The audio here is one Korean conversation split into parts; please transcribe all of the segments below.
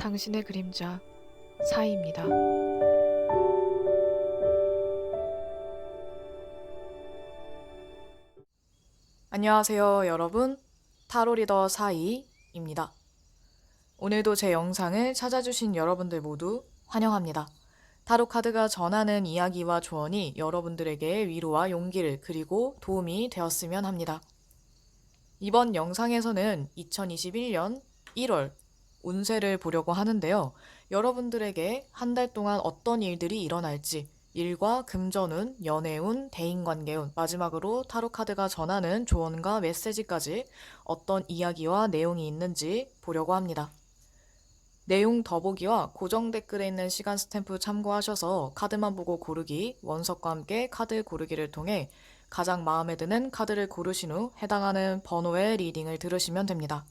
당신의 그림자 사이입니다. 안녕하세요, 여러분. 타로 리더 사이입니다. 오늘도 제 영상을 찾아주신 여러분들 모두 환영합니다. 타로 카드가 전하는 이야기와 조언이 여러분들에게 위로와 용기를 그리고 도움이 되었으면 합니다. 이번 영상에서는 2021년 1월 운세를 보려고 하는데요. 여러분들에게 한 달 동안 어떤 일들이 일어날지, 일과 금전운, 연애운, 대인관계운, 마지막으로 타로 카드가 전하는 조언과 메시지까지 어떤 이야기와 내용이 있는지 보려고 합니다. 내용 더보기와 고정 댓글에 있는 시간 스탬프 참고하셔서 카드만 보고 고르기, 원석과 함께 카드 고르기를 통해 가장 마음에 드는 카드를 고르신 후 해당하는 번호의 리딩을 들으시면 됩니다.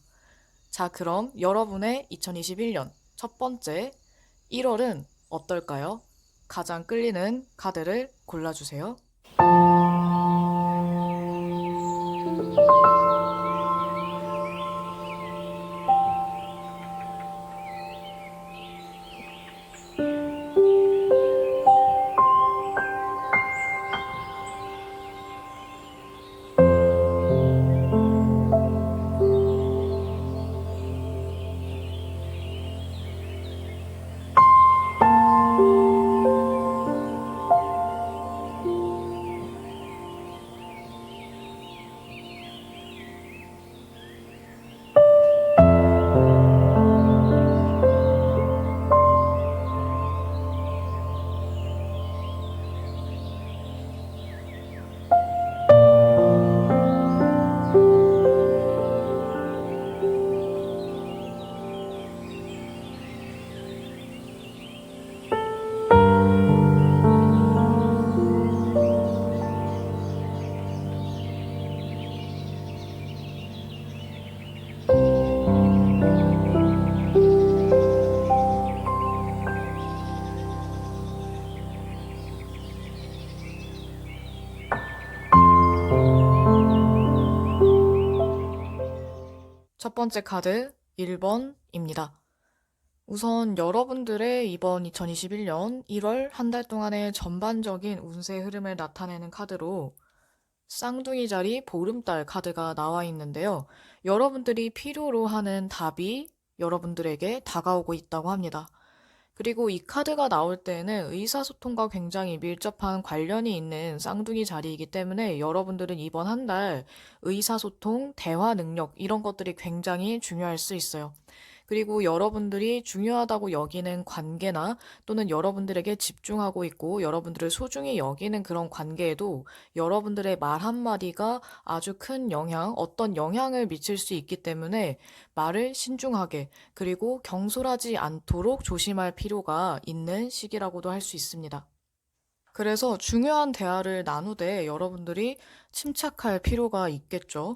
자, 그럼 여러분의 2021년 첫 번째 1월은 어떨까요? 가장 끌리는 카드를 골라주세요. 첫 번째 카드 1번입니다. 우선 여러분들의 이번 2021년 1월 한 달 동안의 전반적인 운세 흐름을 나타내는 카드로 쌍둥이 자리 보름달 카드가 나와 있는데요. 여러분들이 필요로 하는 답이 여러분들에게 다가오고 있다고 합니다. 그리고 이 카드가 나올 때는 의사소통과 굉장히 밀접한 관련이 있는 쌍둥이 자리이기 때문에 여러분들은 이번 한 달 의사소통, 대화 능력 이런 것들이 굉장히 중요할 수 있어요. 그리고 여러분들이 중요하다고 여기는 관계나 또는 여러분들에게 집중하고 있고 여러분들을 소중히 여기는 그런 관계에도 여러분들의 말 한마디가 아주 큰 영향, 어떤 영향을 미칠 수 있기 때문에 말을 신중하게 그리고 경솔하지 않도록 조심할 필요가 있는 시기라고도 할 수 있습니다. 그래서 중요한 대화를 나누되 여러분들이 침착할 필요가 있겠죠.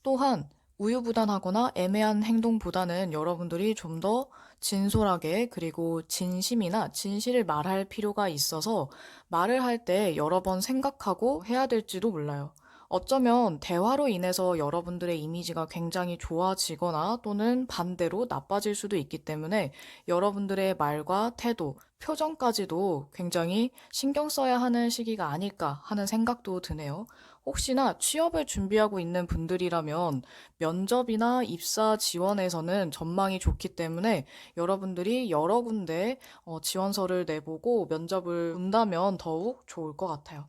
또한 우유부단하거나 애매한 행동보다는 여러분들이 좀 더 진솔하게 그리고 진심이나 진실을 말할 필요가 있어서 말을 할 때 여러 번 생각하고 해야 될지도 몰라요. 어쩌면 대화로 인해서 여러분들의 이미지가 굉장히 좋아지거나 또는 반대로 나빠질 수도 있기 때문에 여러분들의 말과 태도, 표정까지도 굉장히 신경 써야 하는 시기가 아닐까 하는 생각도 드네요. 혹시나 취업을 준비하고 있는 분들이라면 면접이나 입사 지원에서는 전망이 좋기 때문에 여러분들이 여러 군데 지원서를 내보고 면접을 본다면 더욱 좋을 것 같아요.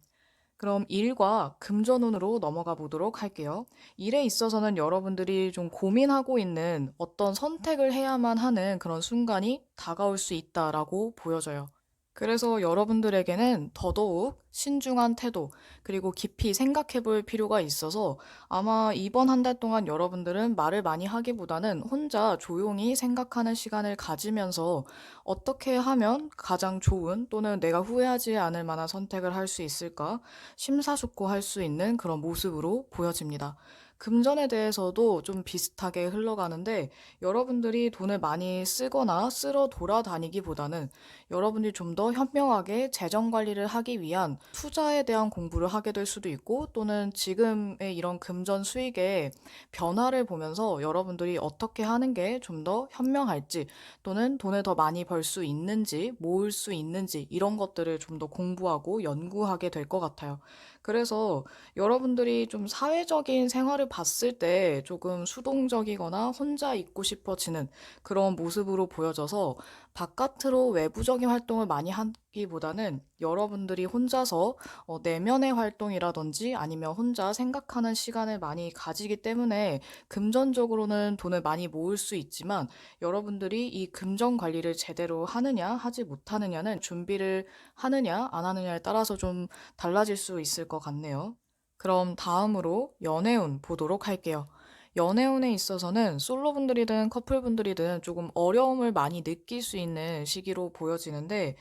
그럼 일과 금전운으로 넘어가 보도록 할게요. 일에 있어서는 여러분들이 좀 고민하고 있는 어떤 선택을 해야만 하는 그런 순간이 다가올 수 있다라고 보여져요. 그래서 여러분들에게는 더더욱 신중한 태도, 그리고 깊이 생각해 볼 필요가 있어서 아마 이번 한 달 동안 여러분들은 말을 많이 하기보다는 혼자 조용히 생각하는 시간을 가지면서 어떻게 하면 가장 좋은 또는 내가 후회하지 않을 만한 선택을 할 수 있을까 심사숙고할 수 있는 그런 모습으로 보여집니다. 금전에 대해서도 좀 비슷하게 흘러가는데 여러분들이 돈을 많이 쓰거나 쓸어 돌아다니기보다는 여러분들이 좀 더 현명하게 재정 관리를 하기 위한 투자에 대한 공부를 하게 될 수도 있고 또는 지금의 이런 금전 수익의 변화를 보면서 여러분들이 어떻게 하는 게 좀 더 현명할지 또는 돈을 더 많이 벌 수 있는지 모을 수 있는지 이런 것들을 좀 더 공부하고 연구하게 될 것 같아요. 그래서 여러분들이 좀 사회적인 생활을 봤을 때 조금 수동적이거나 혼자 있고 싶어지는 그런 모습으로 보여져서 바깥으로 외부적인 활동을 많이 하기보다는 여러분들이 혼자서 내면의 활동이라든지 아니면 혼자 생각하는 시간을 많이 가지기 때문에 금전적으로는 돈을 많이 모을 수 있지만 여러분들이 이 금전 관리를 제대로 하느냐 하지 못하느냐는 준비를 하느냐 안 하느냐에 따라서 좀 달라질 수 있을 것 같네요. 그럼 다음으로 연애운 보도록 할게요. 연애운에 있어서는 솔로분들이든 커플분들이든 조금 어려움을 많이 느낄 수 있는 시기로 보여지는데,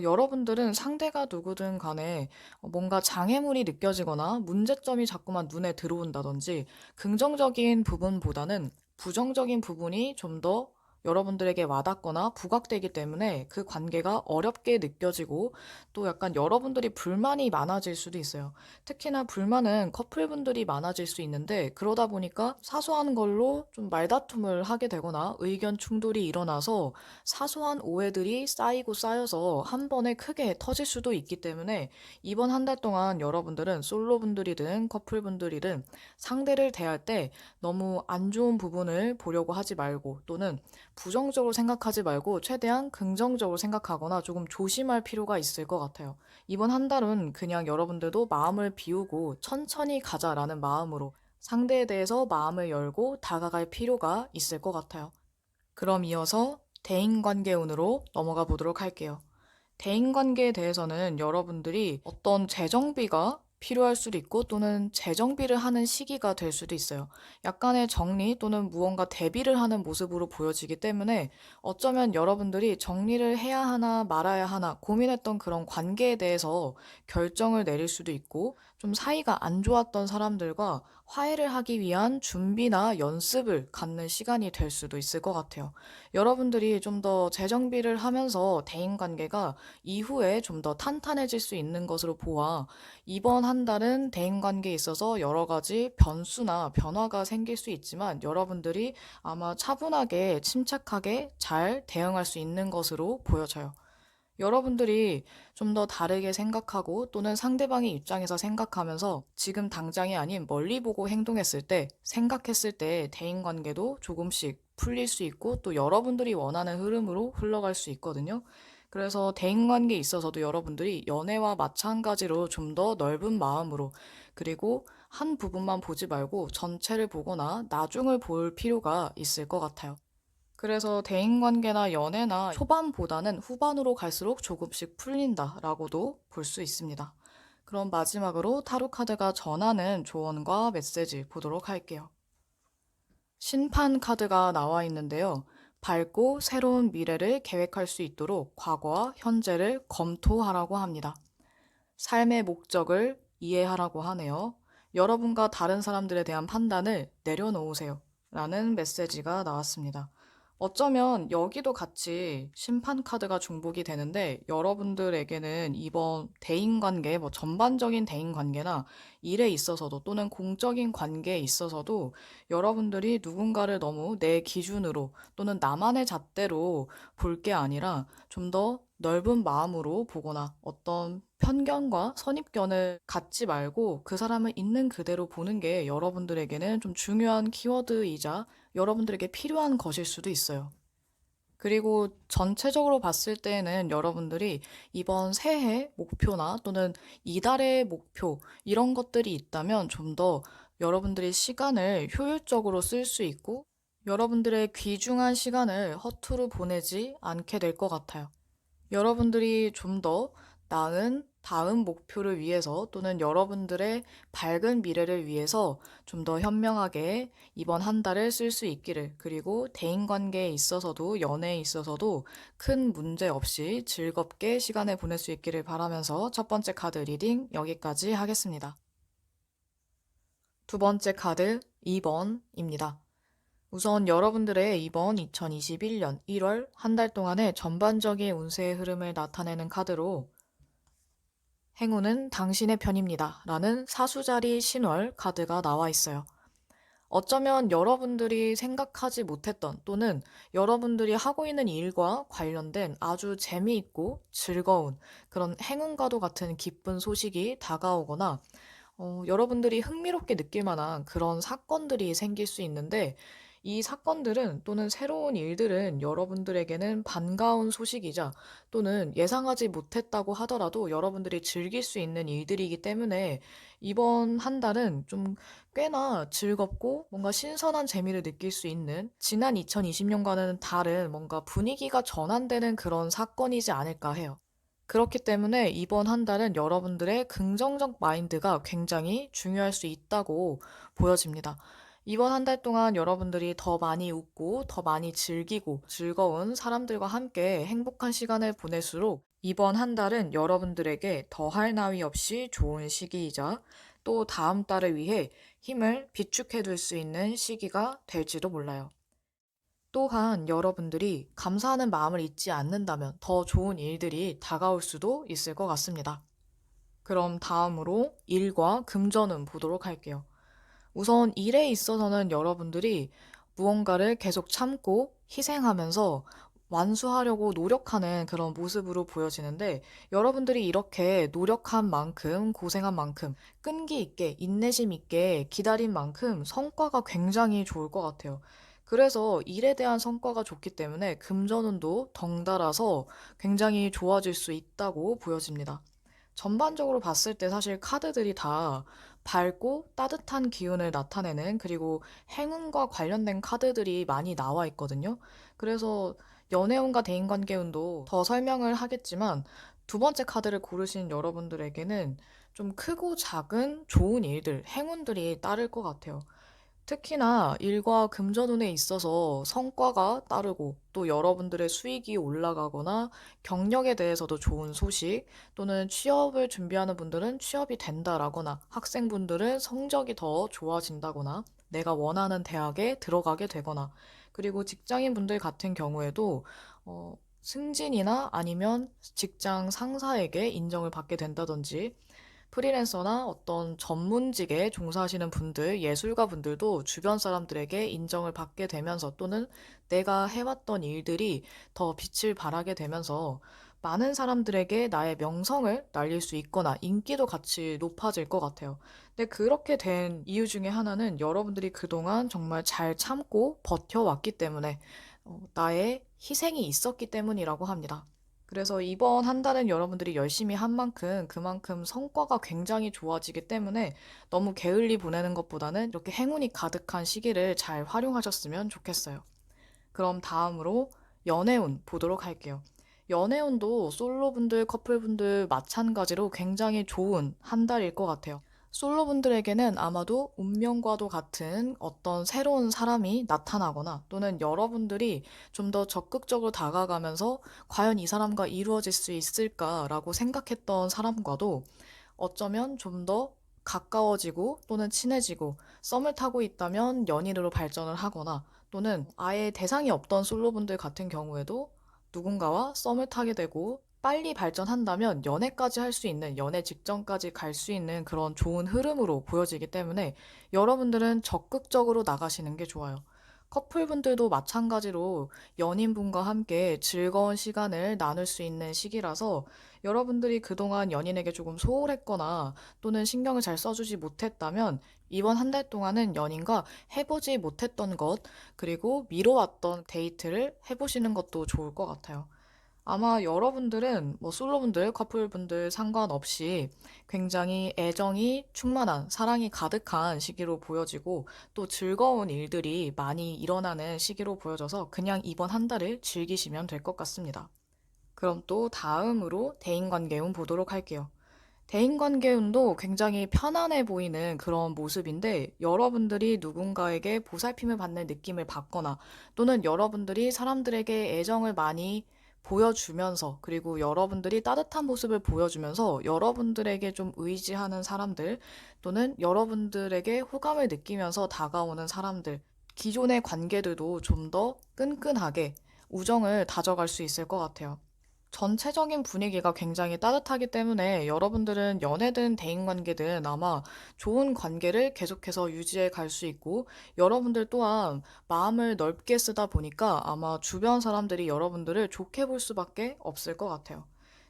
여러분들은 상대가 누구든 간에 뭔가 장애물이 느껴지거나 문제점이 자꾸만 눈에 들어온다든지 긍정적인 부분보다는 부정적인 부분이 좀 더 여러분들에게 와닿거나 부각되기 때문에 그 관계가 어렵게 느껴지고 또 약간 여러분들이 불만이 많아질 수도 있어요. 특히나 불만은 커플분들이 많아질 수 있는데 그러다 보니까 사소한 걸로 좀 말다툼을 하게 되거나 의견 충돌이 일어나서 사소한 오해들이 쌓이고 쌓여서 한 번에 크게 터질 수도 있기 때문에 이번 한 달 동안 여러분들은 솔로분들이든 커플분들이든 상대를 대할 때 너무 안 좋은 부분을 보려고 하지 말고 또는 부정적으로 생각하지 말고 최대한 긍정적으로 생각하거나 조금 조심할 필요가 있을 것 같아요. 이번 한 달은 그냥 여러분들도 마음을 비우고 천천히 가자라는 마음으로 상대에 대해서 마음을 열고 다가갈 필요가 있을 것 같아요. 그럼 이어서 대인관계운으로 넘어가 보도록 할게요. 대인관계에 대해서는 여러분들이 어떤 재정비가 필요할 수도 있고 또는 재정비를 하는 시기가 될 수도 있어요. 약간의 정리 또는 무언가 대비를 하는 모습으로 보여지기 때문에 어쩌면 여러분들이 정리를 해야 하나 말아야 하나 고민했던 그런 관계에 대해서 결정을 내릴 수도 있고 좀 사이가 안 좋았던 사람들과 화해를 하기 위한 준비나 연습을 갖는 시간이 될 수도 있을 것 같아요. 여러분들이 좀 더 재정비를 하면서 대인관계가 이후에 좀 더 탄탄해질 수 있는 것으로 보아 이번 한 달은 대인관계에 있어서 여러 가지 변수나 변화가 생길 수 있지만 여러분들이 아마 차분하게 침착하게 잘 대응할 수 있는 것으로 보여져요. 여러분들이 좀 더 다르게 생각하고 또는 상대방의 입장에서 생각하면서 지금 당장이 아닌 멀리 보고 행동했을 때, 생각했을 때 대인관계도 조금씩 풀릴 수 있고 또 여러분들이 원하는 흐름으로 흘러갈 수 있거든요. 그래서 대인관계에 있어서도 여러분들이 연애와 마찬가지로 좀 더 넓은 마음으로 그리고 한 부분만 보지 말고 전체를 보거나 나중을 볼 필요가 있을 것 같아요. 그래서 대인관계나 연애나 초반보다는 후반으로 갈수록 조금씩 풀린다라고도 볼 수 있습니다. 그럼 마지막으로 타로 카드가 전하는 조언과 메시지 보도록 할게요. 심판 카드가 나와 있는데요. 밝고 새로운 미래를 계획할 수 있도록 과거와 현재를 검토하라고 합니다. 삶의 목적을 이해하라고 하네요. 여러분과 다른 사람들에 대한 판단을 내려놓으세요. 라는 메시지가 나왔습니다. 어쩌면 여기도 같이 심판 카드가 중복이 되는데 여러분들에게는 이번 대인관계, 뭐 전반적인 대인관계나 일에 있어서도 또는 공적인 관계에 있어서도 여러분들이 누군가를 너무 내 기준으로 또는 나만의 잣대로 볼 게 아니라 좀 더 넓은 마음으로 보거나 어떤 편견과 선입견을 갖지 말고 그 사람을 있는 그대로 보는 게 여러분들에게는 좀 중요한 키워드이자 여러분들에게 필요한 것일 수도 있어요. 그리고 전체적으로 봤을 때에는 여러분들이 이번 새해 목표나 또는 이달의 목표, 이런 것들이 있다면 좀 더 여러분들이 시간을 효율적으로 쓸 수 있고 여러분들의 귀중한 시간을 허투루 보내지 않게 될 것 같아요. 여러분들이 좀 더 나은 다음 목표를 위해서 또는 여러분들의 밝은 미래를 위해서 좀 더 현명하게 이번 한 달을 쓸 수 있기를, 그리고 대인관계에 있어서도 연애에 있어서도 큰 문제 없이 즐겁게 시간을 보낼 수 있기를 바라면서 첫 번째 카드 리딩 여기까지 하겠습니다. 두 번째 카드 2번입니다. 우선 여러분들의 이번 2021년 1월 한 달 동안의 전반적인 운세의 흐름을 나타내는 카드로 행운은 당신의 편입니다. 라는 사수자리 신월 카드가 나와 있어요. 어쩌면 여러분들이 생각하지 못했던 또는 여러분들이 하고 있는 일과 관련된 아주 재미있고 즐거운 그런 행운과도 같은 기쁜 소식이 다가오거나 여러분들이 흥미롭게 느낄 만한 그런 사건들이 생길 수 있는데 이 사건들은 또는 새로운 일들은 여러분들에게는 반가운 소식이자 또는 예상하지 못했다고 하더라도 여러분들이 즐길 수 있는 일들이기 때문에 이번 한 달은 좀 꽤나 즐겁고 뭔가 신선한 재미를 느낄 수 있는 지난 2020년과는 다른 뭔가 분위기가 전환되는 그런 사건이지 않을까 해요. 그렇기 때문에 이번 한 달은 여러분들의 긍정적 마인드가 굉장히 중요할 수 있다고 보여집니다. 이번 한 달 동안 여러분들이 더 많이 웃고 더 많이 즐기고 즐거운 사람들과 함께 행복한 시간을 보낼수록 이번 한 달은 여러분들에게 더할 나위 없이 좋은 시기이자 또 다음 달을 위해 힘을 비축해 둘 수 있는 시기가 될지도 몰라요. 또한 여러분들이 감사하는 마음을 잊지 않는다면 더 좋은 일들이 다가올 수도 있을 것 같습니다. 그럼 다음으로 일과 금전운 보도록 할게요. 우선 일에 있어서는 여러분들이 무언가를 계속 참고 희생하면서 완수하려고 노력하는 그런 모습으로 보여지는데 여러분들이 이렇게 노력한 만큼 고생한 만큼 끈기 있게 인내심 있게 기다린 만큼 성과가 굉장히 좋을 것 같아요. 그래서 일에 대한 성과가 좋기 때문에 금전운도 덩달아서 굉장히 좋아질 수 있다고 보여집니다. 전반적으로 봤을 때 사실 카드들이 다 밝고 따뜻한 기운을 나타내는 그리고 행운과 관련된 카드들이 많이 나와 있거든요. 그래서 연애운과 대인관계운도 더 설명을 하겠지만 두 번째 카드를 고르신 여러분들에게는 좀 크고 작은 좋은 일들, 행운들이 따를 것 같아요. 특히나 일과 금전운에 있어서 성과가 따르고 또 여러분들의 수익이 올라가거나 경력에 대해서도 좋은 소식 또는 취업을 준비하는 분들은 취업이 된다라거나 학생분들은 성적이 더 좋아진다거나 내가 원하는 대학에 들어가게 되거나 그리고 직장인분들 같은 경우에도 승진이나 아니면 직장 상사에게 인정을 받게 된다든지 프리랜서나 어떤 전문직에 종사하시는 분들, 예술가 분들도 주변 사람들에게 인정을 받게 되면서 또는 내가 해왔던 일들이 더 빛을 발하게 되면서 많은 사람들에게 나의 명성을 날릴 수 있거나 인기도 같이 높아질 것 같아요. 근데 그렇게 된 이유 중에 하나는 여러분들이 그동안 정말 잘 참고 버텨왔기 때문에 나의 희생이 있었기 때문이라고 합니다. 그래서 이번 한 달은 여러분들이 열심히 한 만큼 그만큼 성과가 굉장히 좋아지기 때문에 너무 게을리 보내는 것보다는 이렇게 행운이 가득한 시기를 잘 활용하셨으면 좋겠어요. 그럼 다음으로 연애운 보도록 할게요. 연애운도 솔로분들, 커플분들 마찬가지로 굉장히 좋은 한 달일 것 같아요. 솔로분들에게는 아마도 운명과도 같은 어떤 새로운 사람이 나타나거나 또는 여러분들이 좀 더 적극적으로 다가가면서 과연 이 사람과 이루어질 수 있을까라고 생각했던 사람과도 어쩌면 좀 더 가까워지고 또는 친해지고 썸을 타고 있다면 연인으로 발전을 하거나 또는 아예 대상이 없던 솔로분들 같은 경우에도 누군가와 썸을 타게 되고 빨리 발전한다면 연애까지 할 수 있는, 연애 직전까지 갈 수 있는 그런 좋은 흐름으로 보여지기 때문에 여러분들은 적극적으로 나가시는 게 좋아요. 커플분들도 마찬가지로 연인분과 함께 즐거운 시간을 나눌 수 있는 시기라서 여러분들이 그동안 연인에게 조금 소홀했거나 또는 신경을 잘 써주지 못했다면 이번 한 달 동안은 연인과 해보지 못했던 것, 그리고 미뤄왔던 데이트를 해보시는 것도 좋을 것 같아요. 아마 여러분들은 뭐 솔로분들, 커플분들 상관없이 굉장히 애정이 충만한, 사랑이 가득한 시기로 보여지고 또 즐거운 일들이 많이 일어나는 시기로 보여져서 그냥 이번 한 달을 즐기시면 될 것 같습니다. 그럼 또 다음으로 대인관계운 보도록 할게요. 대인관계운도 굉장히 편안해 보이는 그런 모습인데 여러분들이 누군가에게 보살핌을 받는 느낌을 받거나 또는 여러분들이 사람들에게 애정을 많이 보여주면서 그리고 여러분들이 따뜻한 모습을 보여주면서 여러분들에게 좀 의지하는 사람들 또는 여러분들에게 호감을 느끼면서 다가오는 사람들, 기존의 관계들도 좀 더 끈끈하게 우정을 다져갈 수 있을 것 같아요. 전체적인 분위기가 굉장히 따뜻하기 때문에 여러분들은 연애든 대인관계든 아마 좋은 관계를 계속해서 유지해 갈 수 있고 여러분들 또한 마음을 넓게 쓰다 보니까 아마 주변 사람들이 여러분들을 좋게 볼 수밖에 없을 것 같아요.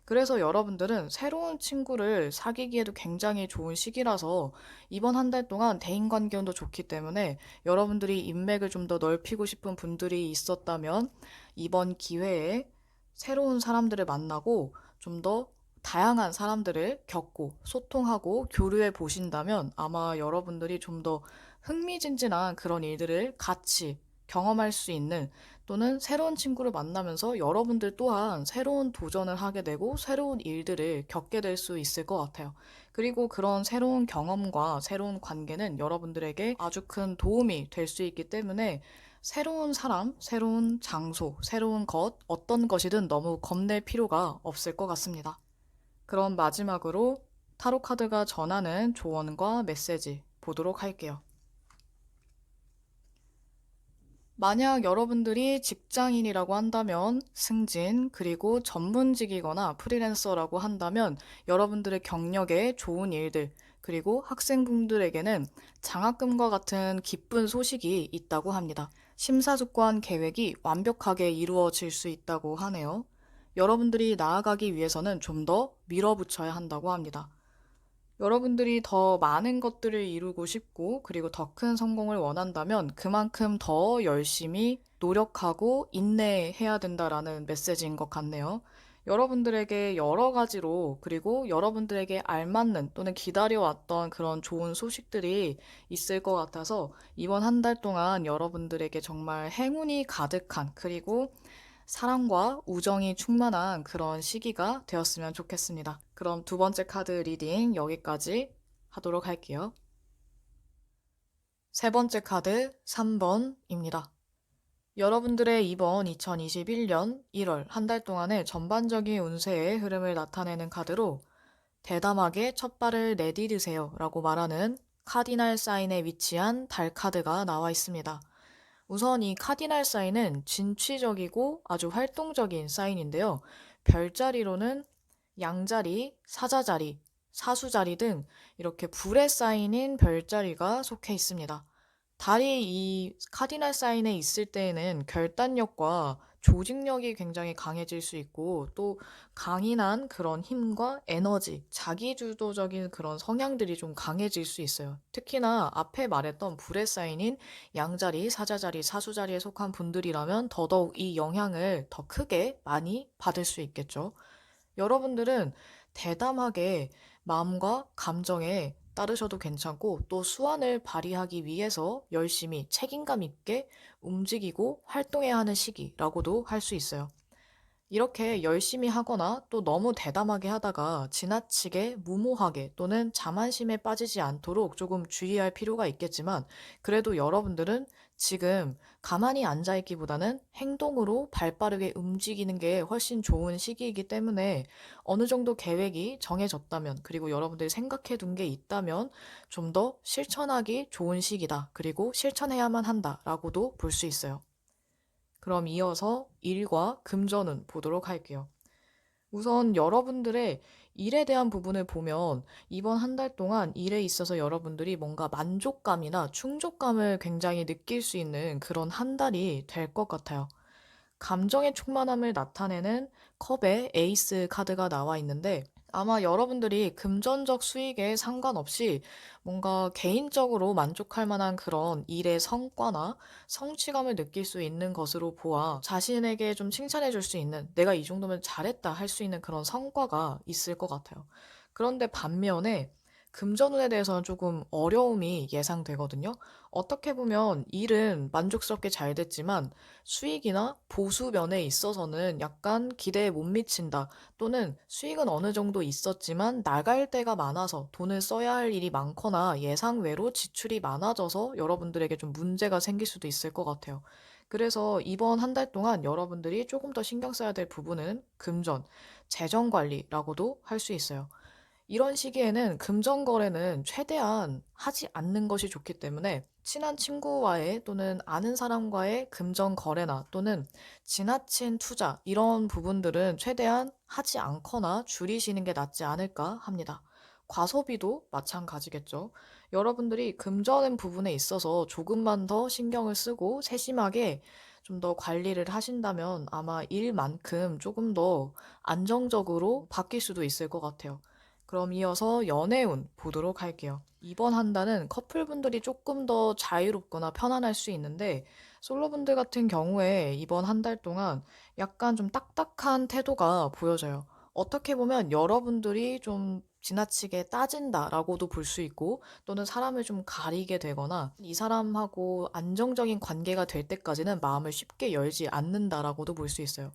그래서 여러분들은 새로운 친구를 사귀기에도 굉장히 좋은 시기라서 이번 한 달 동안 대인관계운도 좋기 때문에 여러분들이 인맥을 좀 더 넓히고 싶은 분들이 있었다면 이번 기회에 새로운 사람들을 만나고 좀 더 다양한 사람들을 겪고 소통하고 교류해 보신다면 아마 여러분들이 좀 더 흥미진진한 그런 일들을 같이 경험할 수 있는 또는 새로운 친구를 만나면서 여러분들 또한 새로운 도전을 하게 되고 새로운 일들을 겪게 될 수 있을 것 같아요. 그리고 그런 새로운 경험과 새로운 관계는 여러분들에게 아주 큰 도움이 될 수 있기 때문에 새로운 사람, 새로운 장소, 새로운 것, 어떤 것이든 너무 겁낼 필요가 없을 것 같습니다. 그럼 마지막으로 타로 카드가 전하는 조언과 메시지 보도록 할게요. 만약 여러분들이 직장인이라고 한다면 승진, 그리고 전문직이거나 프리랜서라고 한다면 여러분들의 경력에 좋은 일들, 그리고 학생분들에게는 장학금과 같은 기쁜 소식이 있다고 합니다. 심사숙고한 계획이 완벽하게 이루어질 수 있다고 하네요. 여러분들이 나아가기 위해서는 좀 더 밀어붙여야 한다고 합니다. 여러분들이 더 많은 것들을 이루고 싶고, 그리고 더 큰 성공을 원한다면 그만큼 더 열심히 노력하고 인내해야 된다라는 메시지인 것 같네요. 여러분들에게 여러 가지로, 그리고 여러분들에게 알맞는 또는 기다려왔던 그런 좋은 소식들이 있을 것 같아서 이번 한 달 동안 여러분들에게 정말 행운이 가득한, 그리고 사랑과 우정이 충만한 그런 시기가 되었으면 좋겠습니다. 그럼 두 번째 카드 리딩 여기까지 하도록 할게요. 세 번째 카드 3번입니다. 여러분들의 이번 2021년 1월 한 달 동안의 전반적인 운세의 흐름을 나타내는 카드로 대담하게 첫 발을 내디디세요 라고 말하는 카디날 사인에 위치한 달 카드가 나와 있습니다. 우선 이 카디날 사인은 진취적이고 아주 활동적인 사인인데요. 별자리로는 양자리, 사자자리, 사수자리 등 이렇게 불의 사인인 별자리가 속해 있습니다. 달이 이 카디날 사인에 있을 때에는 결단력과 조직력이 굉장히 강해질 수 있고 또 강인한 그런 힘과 에너지, 자기주도적인 그런 성향들이 좀 강해질 수 있어요. 특히나 앞에 말했던 불의 사인인 양자리, 사자자리, 사수자리에 속한 분들이라면 더더욱 이 영향을 더 크게 많이 받을 수 있겠죠. 여러분들은 대담하게 마음과 감정에 따르셔도 괜찮고 또 수완을 발휘하기 위해서 열심히 책임감 있게 움직이고 활동해야 하는 시기라고도 할 수 있어요. 이렇게 열심히 하거나 또 너무 대담하게 하다가 지나치게 무모하게 또는 자만심에 빠지지 않도록 조금 주의할 필요가 있겠지만 그래도 여러분들은 지금 가만히 앉아있기보다는 행동으로 발빠르게 움직이는 게 훨씬 좋은 시기이기 때문에 어느 정도 계획이 정해졌다면 그리고 여러분들이 생각해 둔 게 있다면 좀 더 실천하기 좋은 시기다. 그리고 실천해야만 한다라고도 볼 수 있어요. 그럼 이어서 일과 금전운 보도록 할게요. 우선 여러분들의 일에 대한 부분을 보면 이번 한 달 동안 일에 있어서 여러분들이 뭔가 만족감이나 충족감을 굉장히 느낄 수 있는 그런 한 달이 될 것 같아요. 감정의 충만함을 나타내는 컵의 에이스 카드가 나와 있는데 아마 여러분들이 금전적 수익에 상관없이 뭔가 개인적으로 만족할 만한 그런 일의 성과나 성취감을 느낄 수 있는 것으로 보아 자신에게 좀 칭찬해 줄 수 있는 내가 이 정도면 잘했다 할 수 있는 그런 성과가 있을 것 같아요. 그런데 반면에 금전운에 대해서는 조금 어려움이 예상되거든요. 어떻게 보면 일은 만족스럽게 잘 됐지만 수익이나 보수 면에 있어서는 약간 기대에 못 미친다. 또는 수익은 어느 정도 있었지만 나갈 때가 많아서 돈을 써야 할 일이 많거나 예상 외로 지출이 많아져서 여러분들에게 좀 문제가 생길 수도 있을 것 같아요. 그래서 이번 한 달 동안 여러분들이 조금 더 신경 써야 될 부분은 금전, 재정 관리라고도 할 수 있어요. 이런 시기에는 금전 거래는 최대한 하지 않는 것이 좋기 때문에 친한 친구와의 또는 아는 사람과의 금전 거래나 또는 지나친 투자 이런 부분들은 최대한 하지 않거나 줄이시는 게 낫지 않을까 합니다. 과소비도 마찬가지겠죠. 여러분들이 금전 부분에 있어서 조금만 더 신경을 쓰고 세심하게 좀 더 관리를 하신다면 아마 일만큼 조금 더 안정적으로 바뀔 수도 있을 것 같아요. 그럼 이어서 연애운 보도록 할게요. 이번 한 달은 커플분들이 조금 더 자유롭거나 편안할 수 있는데 솔로분들 같은 경우에 이번 한 달 동안 약간 좀 딱딱한 태도가 보여져요. 어떻게 보면 여러분들이 좀 지나치게 따진다라고도 볼 수 있고 또는 사람을 좀 가리게 되거나 이 사람하고 안정적인 관계가 될 때까지는 마음을 쉽게 열지 않는다라고도 볼 수 있어요.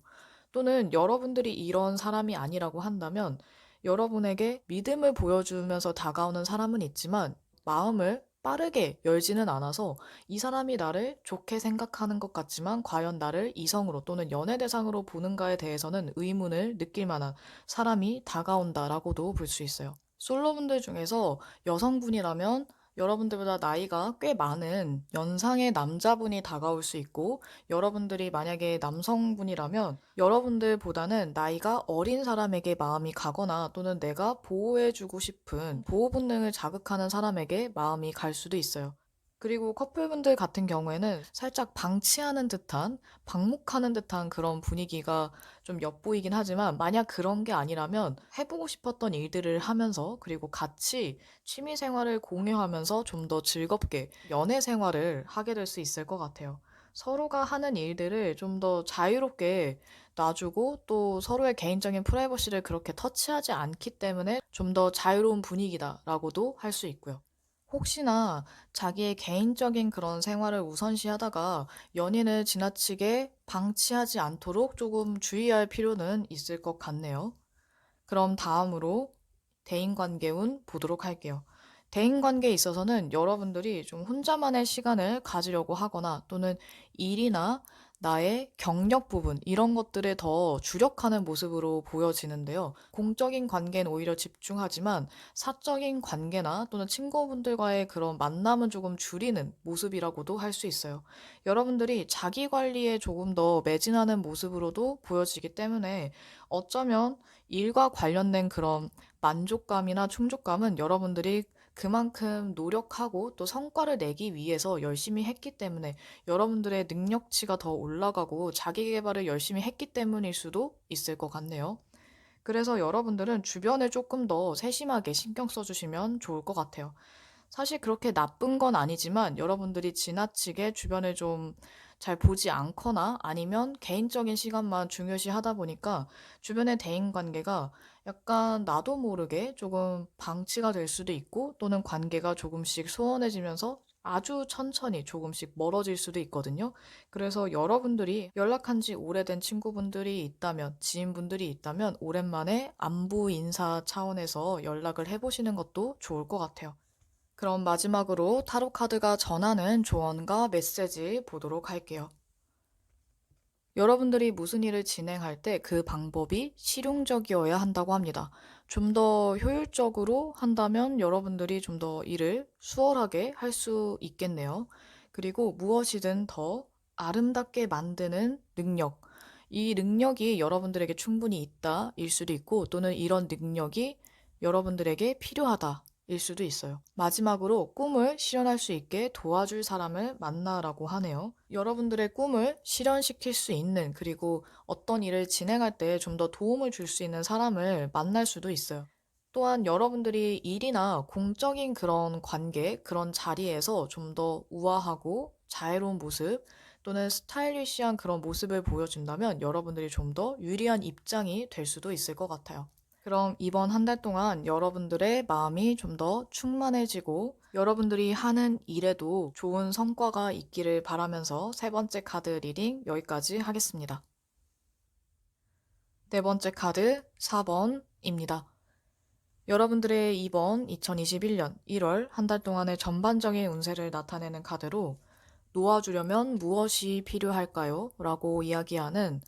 또는 여러분들이 이런 사람이 아니라고 한다면 여러분에게 믿음을 보여주면서 다가오는 사람은 있지만 마음을 빠르게 열지는 않아서 이 사람이 나를 좋게 생각하는 것 같지만 과연 나를 이성으로 또는 연애 대상으로 보는가에 대해서는 의문을 느낄 만한 사람이 다가온다라고도 볼 수 있어요. 솔로분들 중에서 여성분이라면 여러분들보다 나이가 꽤 많은 연상의 남자분이 다가올 수 있고 여러분들이 만약에 남성분이라면 여러분들보다는 나이가 어린 사람에게 마음이 가거나 또는 내가 보호해주고 싶은 보호 본능을 자극하는 사람에게 마음이 갈 수도 있어요. 그리고 커플분들 같은 경우에는 살짝 방치하는 듯한, 방목하는 듯한 그런 분위기가 좀 엿보이긴 하지만 만약 그런 게 아니라면 해보고 싶었던 일들을 하면서 그리고 같이 취미 생활을 공유하면서 좀 더 즐겁게 연애 생활을 하게 될 수 있을 것 같아요. 서로가 하는 일들을 좀 더 자유롭게 놔주고 또 서로의 개인적인 프라이버시를 그렇게 터치하지 않기 때문에 좀 더 자유로운 분위기다라고도 할 수 있고요. 혹시나 자기의 개인적인 그런 생활을 우선시하다가 연인을 지나치게 방치하지 않도록 조금 주의할 필요는 있을 것 같네요. 그럼 다음으로 대인관계운 보도록 할게요. 대인관계에 있어서는 여러분들이 좀 혼자만의 시간을 가지려고 하거나 또는 일이나 나의 경력 부분, 이런 것들에 더 주력하는 모습으로 보여지는데요. 공적인 관계는 오히려 집중하지만 사적인 관계나 또는 친구분들과의 그런 만남은 조금 줄이는 모습이라고도 할 수 있어요. 여러분들이 자기 관리에 조금 더 매진하는 모습으로도 보여지기 때문에 어쩌면 일과 관련된 그런 만족감이나 충족감은 여러분들이 그만큼 노력하고 또 성과를 내기 위해서 열심히 했기 때문에 여러분들의 능력치가 더 올라가고 자기 개발을 열심히 했기 때문일 수도 있을 것 같네요. 그래서 여러분들은 주변에 조금 더 세심하게 신경 써주시면 좋을 것 같아요. 사실 그렇게 나쁜 건 아니지만 여러분들이 지나치게 주변을 좀 잘 보지 않거나 아니면 개인적인 시간만 중요시 하다 보니까 주변의 대인 관계가 약간 나도 모르게 조금 방치가 될 수도 있고 또는 관계가 조금씩 소원해지면서 아주 천천히 조금씩 멀어질 수도 있거든요. 그래서 여러분들이 연락한 지 오래된 친구분들이 있다면, 지인분들이 있다면 오랜만에 안부 인사 차원에서 연락을 해보시는 것도 좋을 것 같아요. 그럼 마지막으로 타로 카드가 전하는 조언과 메시지 보도록 할게요. 여러분들이 무슨 일을 진행할 때 그 방법이 실용적이어야 한다고 합니다. 좀 더 효율적으로 한다면 여러분들이 좀 더 일을 수월하게 할 수 있겠네요. 그리고 무엇이든 더 아름답게 만드는 능력. 이 능력이 여러분들에게 충분히 있다 일 수도 있고 또는 이런 능력이 여러분들에게 필요하다 일 수도 있어요. 마지막으로 꿈을 실현할 수 있게 도와줄 사람을 만나라고 하네요. 여러분들의 꿈을 실현시킬 수 있는 그리고 어떤 일을 진행할 때 좀 더 도움을 줄 수 있는 사람을 만날 수도 있어요. 또한 여러분들이 일이나 공적인 그런 관계, 그런 자리에서 좀 더 우아하고 자애로운 모습 또는 스타일리시한 그런 모습을 보여준다면 여러분들이 좀 더 유리한 입장이 될 수도 있을 것 같아요. 그럼 이번 한 달 동안 여러분들의 마음이 좀 더 충만해지고 여러분들이 하는 일에도 좋은 성과가 있기를 바라면서 세 번째 카드 리딩 여기까지 하겠습니다. 네 번째 카드 4번입니다. 여러분들의 이번 2021년 1월 한 달 동안의 전반적인 운세를 나타내는 카드로 놓아주려면 무엇이 필요할까요? 라고 이야기하는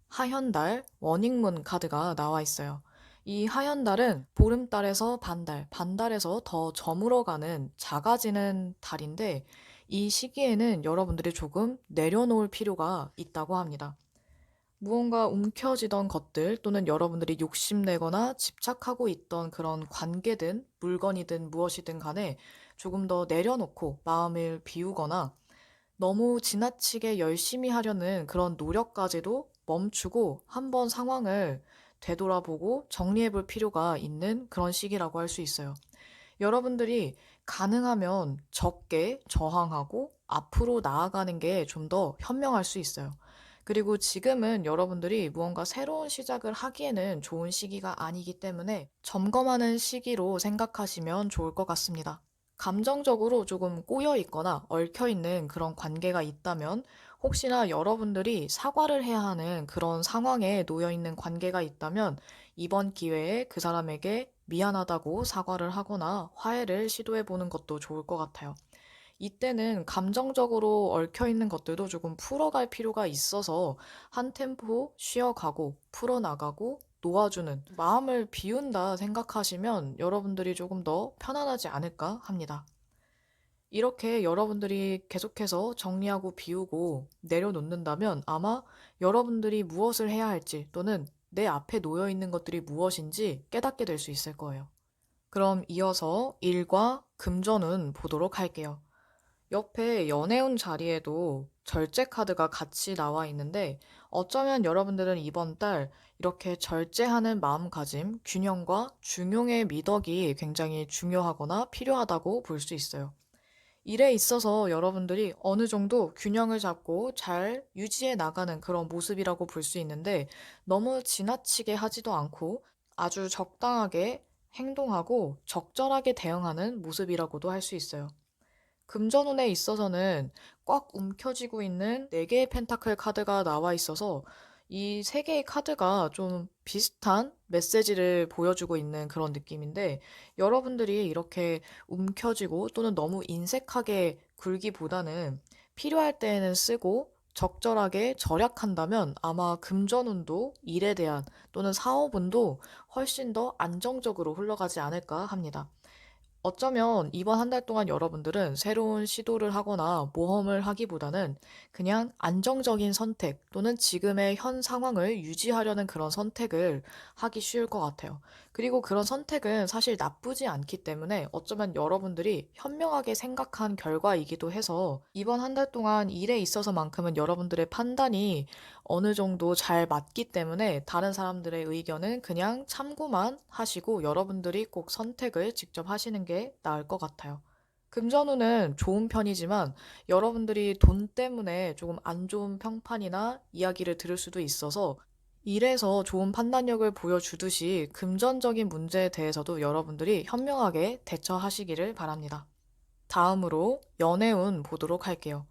하현달 워닝문 카드가 나와 있어요. 이 하현달은 보름달에서 반달, 반달에서 더 저물어가는 작아지는 달인데 이 시기에는 여러분들이 조금 내려놓을 필요가 있다고 합니다. 무언가 움켜쥐던 것들 또는 여러분들이 욕심내거나 집착하고 있던 그런 관계든 물건이든 무엇이든 간에 조금 더 내려놓고 마음을 비우거나 너무 지나치게 열심히 하려는 그런 노력까지도 멈추고 한번 상황을 되돌아보고 정리해 볼 필요가 있는 그런 시기라고 할 수 있어요. 여러분들이 가능하면 적게 저항하고 앞으로 나아가는 게 좀 더 현명할 수 있어요. 그리고 지금은 여러분들이 무언가 새로운 시작을 하기에는 좋은 시기가 아니기 때문에 점검하는 시기로 생각하시면 좋을 것 같습니다. 감정적으로 조금 꼬여 있거나 얽혀 있는 그런 관계가 있다면 혹시나 여러분들이 사과를 해야 하는 그런 상황에 놓여 있는 관계가 있다면 이번 기회에 그 사람에게 미안하다고 사과를 하거나 화해를 시도해 보는 것도 좋을 것 같아요. 이때는 감정적으로 얽혀 있는 것들도 조금 풀어갈 필요가 있어서 한 템포 쉬어가고 풀어나가고 놓아주는 마음을 비운다 생각하시면 여러분들이 조금 더 편안하지 않을까 합니다. 이렇게 여러분들이 계속해서 정리하고 비우고 내려놓는다면 아마 여러분들이 무엇을 해야 할지 또는 내 앞에 놓여 있는 것들이 무엇인지 깨닫게 될 수 있을 거예요. 그럼 이어서 일과 금전운 보도록 할게요. 옆에 연애운 자리에도 절제 카드가 같이 나와 있는데 어쩌면 여러분들은 이번 달 이렇게 절제하는 마음가짐, 균형과 중용의 미덕이 굉장히 중요하거나 필요하다고 볼 수 있어요. 일에 있어서 여러분들이 어느 정도 균형을 잡고 잘 유지해 나가는 그런 모습이라고 볼 수 있는데 너무 지나치게 하지도 않고 아주 적당하게 행동하고 적절하게 대응하는 모습이라고도 할 수 있어요. 금전운에 있어서는 꽉 움켜쥐고 있는 4개의 펜타클 카드가 나와 있어서 이 3개의 카드가 좀 비슷한 메시지를 보여주고 있는 그런 느낌인데 여러분들이 이렇게 움켜쥐고 또는 너무 인색하게 굴기보다는 필요할 때에는 쓰고 적절하게 절약한다면 아마 금전운도 일에 대한 또는 사업운도 훨씬 더 안정적으로 흘러가지 않을까 합니다. 어쩌면 이번 한 달 동안 여러분들은 새로운 시도를 하거나 모험을 하기보다는 그냥 안정적인 선택 또는 지금의 현 상황을 유지하려는 그런 선택을 하기 쉬울 것 같아요. 그리고 그런 선택은 사실 나쁘지 않기 때문에 어쩌면 여러분들이 현명하게 생각한 결과이기도 해서 이번 한 달 동안 일에 있어서만큼은 여러분들의 판단이 어느 정도 잘 맞기 때문에 다른 사람들의 의견은 그냥 참고만 하시고 여러분들이 꼭 선택을 직접 하시는 게 나을 것 같아요. 금전운은 좋은 편이지만 여러분들이 돈 때문에 조금 안 좋은 평판이나 이야기를 들을 수도 있어서 일에서 좋은 판단력을 보여주듯이 금전적인 문제에 대해서도 여러분들이 현명하게 대처하시기를 바랍니다. 다음으로 연애운 보도록 할게요.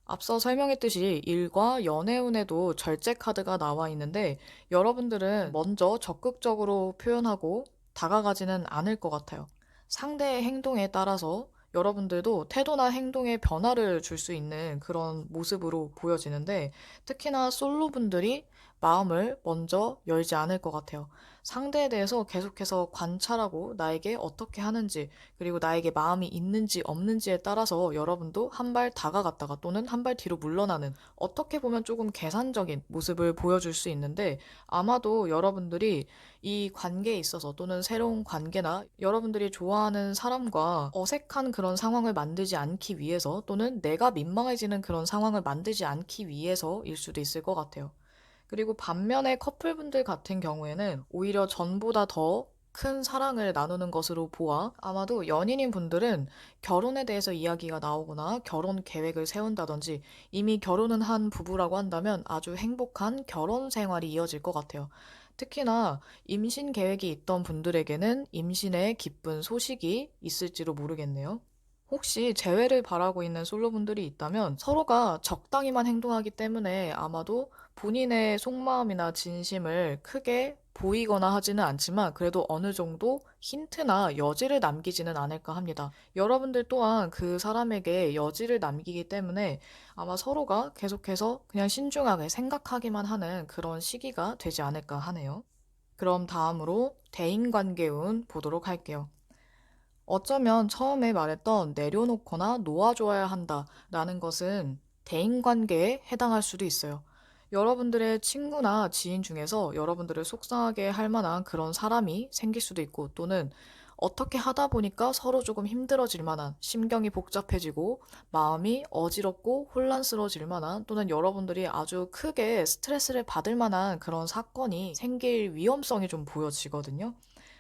앞서 설명했듯이 일과 연애운에도 절제 카드가 나와 있는데 여러분들은 먼저 적극적으로 표현하고 다가가지는 않을 것 같아요. 상대의 행동에 따라서 여러분들도 태도나 행동에 변화를 줄 수 있는 그런 모습으로 보여지는데 특히나 솔로분들이 마음을 먼저 열지 않을 것 같아요. 상대에 대해서 계속해서 관찰하고 나에게 어떻게 하는지 그리고 나에게 마음이 있는지 없는지에 따라서 여러분도 한 발 다가갔다가 또는 한 발 뒤로 물러나는 어떻게 보면 조금 계산적인 모습을 보여줄 수 있는데 아마도 여러분들이 이 관계에 있어서 또는 새로운 관계나 여러분들이 좋아하는 사람과 어색한 그런 상황을 만들지 않기 위해서 또는 내가 민망해지는 그런 상황을 만들지 않기 위해서일 수도 있을 것 같아요. 그리고 반면에 커플분들 같은 경우에는 오히려 전보다 더 큰 사랑을 나누는 것으로 보아 아마도 연인인 분들은 결혼에 대해서 이야기가 나오거나 결혼 계획을 세운다든지 이미 결혼은 한 부부라고 한다면 아주 행복한 결혼 생활이 이어질 것 같아요. 특히나 임신 계획이 있던 분들에게는 임신의 기쁜 소식이 있을지도 모르겠네요. 혹시 재회를 바라고 있는 솔로분들이 있다면 서로가 적당히만 행동하기 때문에 아마도 본인의 속마음이나 진심을 크게 보이거나 하지는 않지만 그래도 어느 정도 힌트나 여지를 남기지는 않을까 합니다. 여러분들 또한 그 사람에게 여지를 남기기 때문에 아마 서로가 계속해서 그냥 신중하게 생각하기만 하는 그런 시기가 되지 않을까 하네요. 그럼 다음으로 대인관계운 보도록 할게요. 어쩌면 처음에 말했던 내려놓거나 놓아줘야 한다라는 것은 대인관계에 해당할 수도 있어요. 여러분들의 친구나 지인 중에서 여러분들을 속상하게 할 만한 그런 사람이 생길 수도 있고 또는 어떻게 하다 보니까 서로 조금 힘들어질 만한 심경이 복잡해지고 마음이 어지럽고 혼란스러워질 만한 또는 여러분들이 아주 크게 스트레스를 받을 만한 그런 사건이 생길 위험성이 좀 보여지거든요.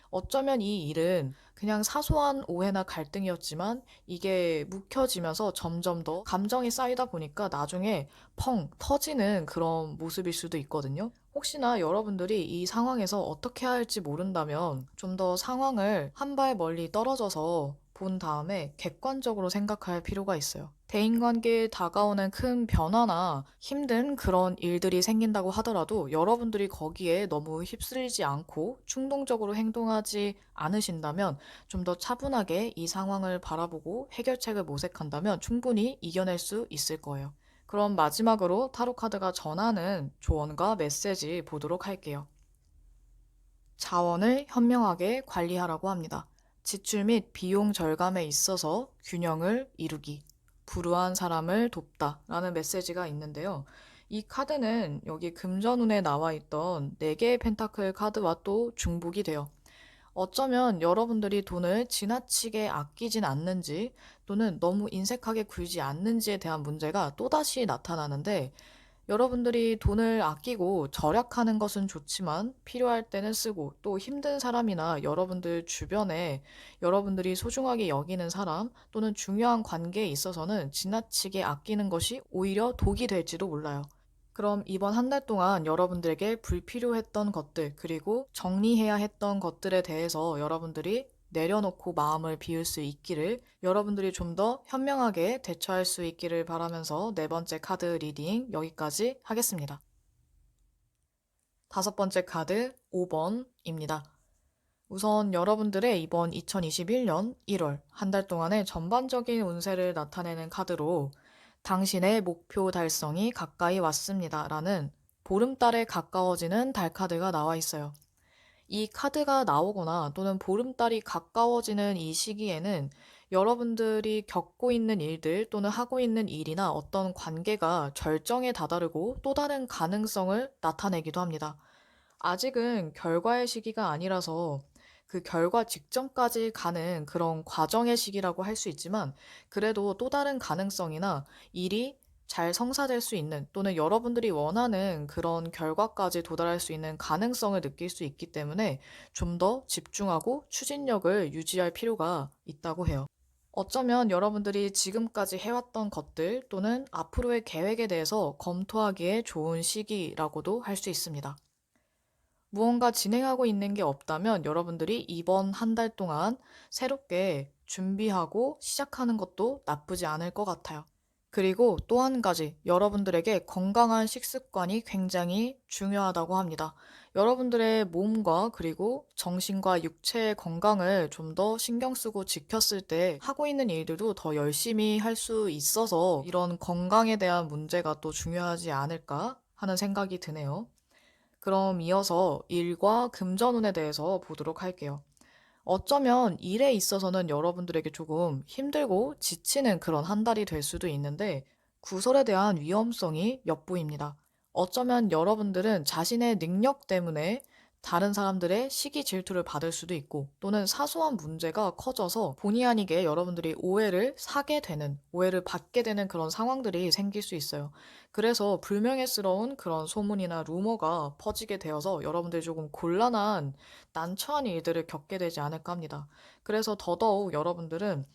어쩌면 이 일은 그냥 사소한 오해나 갈등이었지만 이게 묵혀지면서 점점 더 감정이 쌓이다 보니까 나중에 펑 터지는 그런 모습일 수도 있거든요. 혹시나 여러분들이 이 상황에서 어떻게 해야 할지 모른다면 좀 더 상황을 한 발 멀리 떨어져서 본 다음에 객관적으로 생각할 필요가 있어요. 대인관계에 다가오는 큰 변화나 힘든 그런 일들이 생긴다고 하더라도 여러분들이 거기에 너무 휩쓸리지 않고 충동적으로 행동하지 않으신다면 좀 더 차분하게 이 상황을 바라보고 해결책을 모색한다면 충분히 이겨낼 수 있을 거예요. 그럼 마지막으로 타로 카드가 전하는 조언과 메시지 보도록 할게요. 자원을 현명하게 관리하라고 합니다. 지출 및 비용 절감에 있어서 균형을 이루기. 불우한 사람을 돕다 라는 메시지가 있는데요. 이 카드는 여기 금전운에 나와 있던 4개의 펜타클 카드와 또 중복이 돼요. 어쩌면 여러분들이 돈을 지나치게 아끼진 않는지 또는 너무 인색하게 굴지 않는지에 대한 문제가 또다시 나타나는데 여러분들이 돈을 아끼고 절약하는 것은 좋지만 필요할 때는 쓰고 또 힘든 사람이나 여러분들 주변에 여러분들이 소중하게 여기는 사람 또는 중요한 관계에 있어서는 지나치게 아끼는 것이 오히려 독이 될지도 몰라요. 그럼 이번 한 달 동안 여러분들에게 불필요했던 것들, 그리고 정리해야 했던 것들에 대해서 여러분들이 내려놓고 마음을 비울 수 있기를, 여러분들이 좀 더 현명하게 대처할 수 있기를 바라면서 4번째 카드 리딩 여기까지 하겠습니다. 5번째 카드 5번입니다. 우선 여러분들의 이번 2021년 1월 한 달 동안의 전반적인 운세를 나타내는 카드로 당신의 목표 달성이 가까이 왔습니다. 라는 보름달에 가까워지는 달 카드가 나와 있어요. 이 카드가 나오거나 또는 보름달이 가까워지는 이 시기에는 여러분들이 겪고 있는 일들 또는 하고 있는 일이나 어떤 관계가 절정에 다다르고 또 다른 가능성을 나타내기도 합니다. 아직은 결과의 시기가 아니라서 그 결과 직전까지 가는 그런 과정의 시기라고 할 수 있지만 그래도 또 다른 가능성이나 일이 잘 성사될 수 있는 또는 여러분들이 원하는 그런 결과까지 도달할 수 있는 가능성을 느낄 수 있기 때문에 좀 더 집중하고 추진력을 유지할 필요가 있다고 해요. 어쩌면 여러분들이 지금까지 해왔던 것들 또는 앞으로의 계획에 대해서 검토하기에 좋은 시기라고도 할 수 있습니다. 무언가 진행하고 있는 게 없다면 여러분들이 이번 한 달 동안 새롭게 준비하고 시작하는 것도 나쁘지 않을 것 같아요. 그리고 또 한 가지, 여러분들에게 건강한 식습관이 굉장히 중요하다고 합니다. 여러분들의 몸과 그리고 정신과 육체의 건강을 좀 더 신경 쓰고 지켰을 때 하고 있는 일들도 더 열심히 할 수 있어서 이런 건강에 대한 문제가 또 중요하지 않을까 하는 생각이 드네요. 그럼 이어서 일과 금전운에 대해서 보도록 할게요. 어쩌면 일에 있어서는 여러분들에게 조금 힘들고 지치는 그런 한 달이 될 수도 있는데 구설에 대한 위험성이 엿보입니다. 어쩌면 여러분들은 자신의 능력 때문에 다른 사람들의 시기 질투를 받을 수도 있고 또는 사소한 문제가 커져서 본의 아니게 여러분들이 오해를 사게 되는, 오해를 받게 되는 그런 상황들이 생길 수 있어요. 그래서 불명예스러운 그런 소문이나 루머가 퍼지게 되어서 여러분들이 조금 곤란한 난처한 일들을 겪게 되지 않을까 합니다. 그래서 더더욱 여러분들은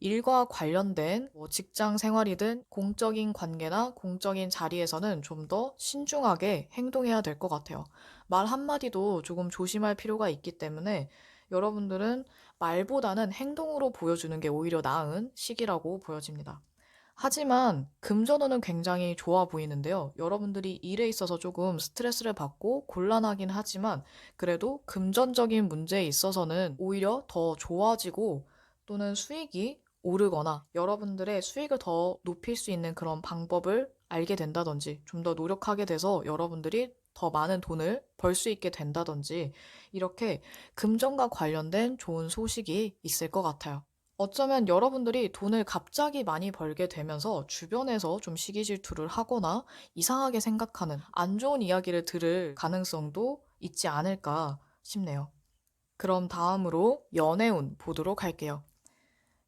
일과 관련된 직장 생활이든 공적인 관계나 공적인 자리에서는 좀 더 신중하게 행동해야 될 것 같아요. 말 한마디도 조금 조심할 필요가 있기 때문에 여러분들은 말보다는 행동으로 보여주는 게 오히려 나은 시기라고 보여집니다. 하지만 금전운은 굉장히 좋아 보이는데요. 여러분들이 일에 있어서 조금 스트레스를 받고 곤란하긴 하지만 그래도 금전적인 문제에 있어서는 오히려 더 좋아지고 또는 수익이 오르거나 여러분들의 수익을 더 높일 수 있는 그런 방법을 알게 된다든지 좀 더 노력하게 돼서 여러분들이 더 많은 돈을 벌 수 있게 된다든지 이렇게 금전과 관련된 좋은 소식이 있을 것 같아요. 어쩌면 여러분들이 돈을 갑자기 많이 벌게 되면서 주변에서 좀 시기 질투를 하거나 이상하게 생각하는 안 좋은 이야기를 들을 가능성도 있지 않을까 싶네요. 그럼 다음으로 연애운 보도록 할게요.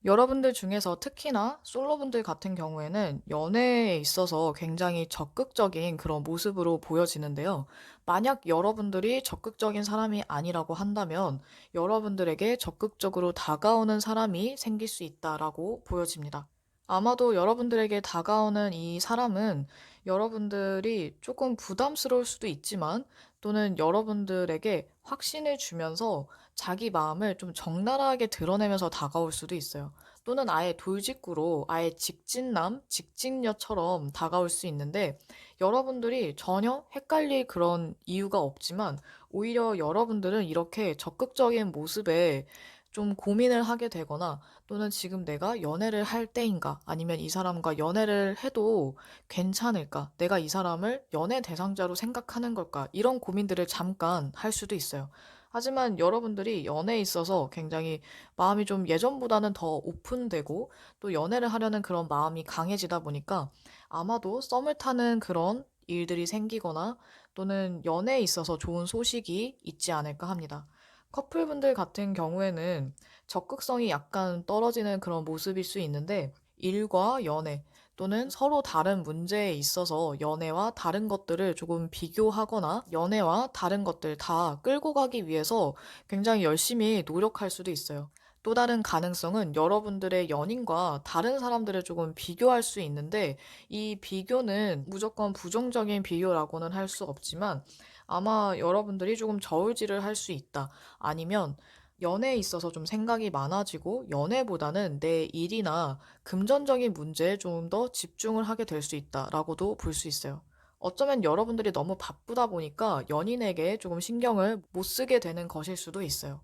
여러분들 중에서 특히나 솔로분들 같은 경우에는 연애에 있어서 굉장히 적극적인 그런 모습으로 보여지는데요. 만약 여러분들이 적극적인 사람이 아니라고 한다면 여러분들에게 적극적으로 다가오는 사람이 생길 수 있다라고 보여집니다. 아마도 여러분들에게 다가오는 이 사람은 여러분들이 조금 부담스러울 수도 있지만 또는 여러분들에게 확신을 주면서 자기 마음을 좀 적나라하게 드러내면서 다가올 수도 있어요. 또는 아예 돌직구로 아예 직진남, 직진녀처럼 다가올 수 있는데 여러분들이 전혀 헷갈릴 그런 이유가 없지만 오히려 여러분들은 이렇게 적극적인 모습에 좀 고민을 하게 되거나 또는 지금 내가 연애를 할 때인가 아니면 이 사람과 연애를 해도 괜찮을까? 내가 이 사람을 연애 대상자로 생각하는 걸까? 이런 고민들을 잠깐 할 수도 있어요. 하지만 여러분들이 연애에 있어서 굉장히 마음이 좀 예전보다는 더 오픈되고 또 연애를 하려는 그런 마음이 강해지다 보니까 아마도 썸을 타는 그런 일들이 생기거나 또는 연애에 있어서 좋은 소식이 있지 않을까 합니다. 커플분들 같은 경우에는 적극성이 약간 떨어지는 그런 모습일 수 있는데 일과 연애 또는 서로 다른 문제에 있어서 연애와 다른 것들을 조금 비교하거나 연애와 다른 것들 다 끌고 가기 위해서 굉장히 열심히 노력할 수도 있어요. 또 다른 가능성은 여러분들의 연인과 다른 사람들을 조금 비교할 수 있는데 이 비교는 무조건 부정적인 비교라고는 할 수 없지만 아마 여러분들이 조금 저울질을 할 수 있다. 아니면 연애에 있어서 좀 생각이 많아지고 연애보다는 내 일이나 금전적인 문제에 좀 더 집중을 하게 될 수 있다라고도 볼 수 있어요. 어쩌면 여러분들이 너무 바쁘다 보니까 연인에게 조금 신경을 못 쓰게 되는 것일 수도 있어요.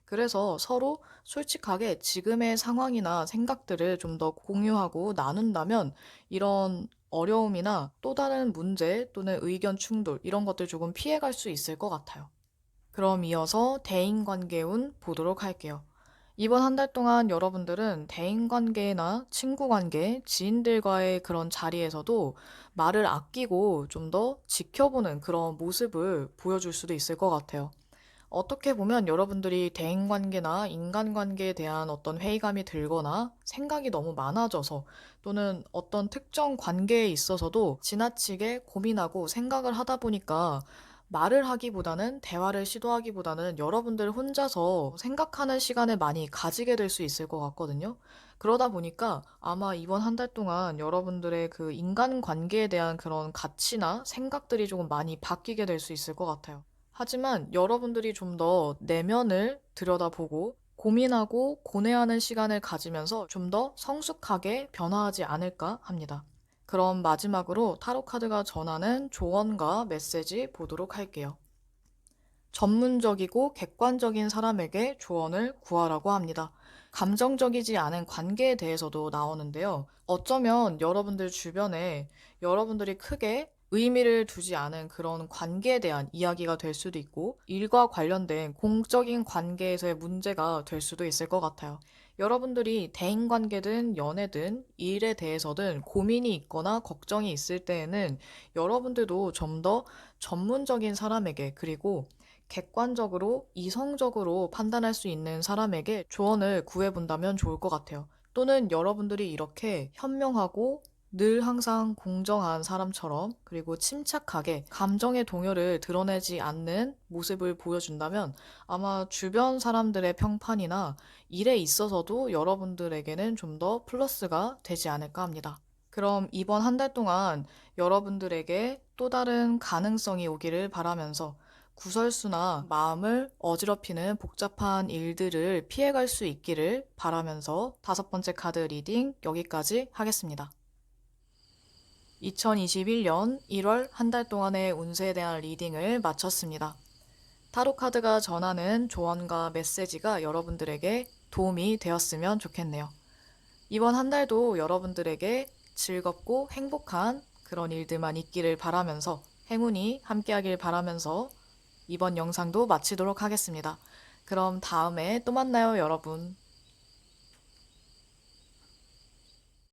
그래서 서로 솔직하게 지금의 상황이나 생각들을 좀 더 공유하고 나눈다면 이런 어려움이나 또 다른 문제 또는 의견 충돌 이런 것들 조금 피해갈 수 있을 것 같아요. 그럼 이어서 대인관계운 보도록 할게요. 이번 한 달 동안 여러분들은 대인관계나 친구관계, 지인들과의 그런 자리에서도 말을 아끼고 좀 더 지켜보는 그런 모습을 보여줄 수도 있을 것 같아요. 어떻게 보면 여러분들이 대인관계나 인간관계에 대한 어떤 회의감이 들거나 생각이 너무 많아져서 또는 어떤 특정 관계에 있어서도 지나치게 고민하고 생각을 하다 보니까 말을 하기보다는 대화를 시도하기보다는 여러분들 혼자서 생각하는 시간을 많이 가지게 될 수 있을 것 같거든요. 그러다 보니까 아마 이번 한 달 동안 여러분들의 그 인간관계에 대한 그런 가치나 생각들이 조금 많이 바뀌게 될 수 있을 것 같아요. 하지만 여러분들이 좀 더 내면을 들여다보고 고민하고 고뇌하는 시간을 가지면서 좀 더 성숙하게 변화하지 않을까 합니다. 그럼 마지막으로 타로 카드가 전하는 조언과 메시지 보도록 할게요. 전문적이고 객관적인 사람에게 조언을 구하라고 합니다. 감정적이지 않은 관계에 대해서도 나오는데요. 어쩌면 여러분들 주변에 여러분들이 크게 의미를 두지 않은 그런 관계에 대한 이야기가 될 수도 있고, 일과 관련된 공적인 관계에서의 문제가 될 수도 있을 것 같아요. 여러분들이 대인관계든 연애든 일에 대해서든 고민이 있거나 걱정이 있을 때에는 여러분들도 좀 더 전문적인 사람에게 그리고 객관적으로 이성적으로 판단할 수 있는 사람에게 조언을 구해본다면 좋을 것 같아요. 또는 여러분들이 이렇게 현명하고 늘 항상 공정한 사람처럼 그리고 침착하게 감정의 동요를 드러내지 않는 모습을 보여준다면 아마 주변 사람들의 평판이나 일에 있어서도 여러분들에게는 좀 더 플러스가 되지 않을까 합니다. 그럼 이번 한 달 동안 여러분들에게 또 다른 가능성이 오기를 바라면서 구설수나 마음을 어지럽히는 복잡한 일들을 피해갈 수 있기를 바라면서 5번째 카드 리딩 여기까지 하겠습니다. 2021년 1월 한 달 동안의 운세에 대한 리딩을 마쳤습니다. 타로 카드가 전하는 조언과 메시지가 여러분들에게 도움이 되었으면 좋겠네요. 이번 한 달도 여러분들에게 즐겁고 행복한 그런 일들만 있기를 바라면서 행운이 함께하길 바라면서 이번 영상도 마치도록 하겠습니다. 그럼 다음에 또 만나요, 여러분.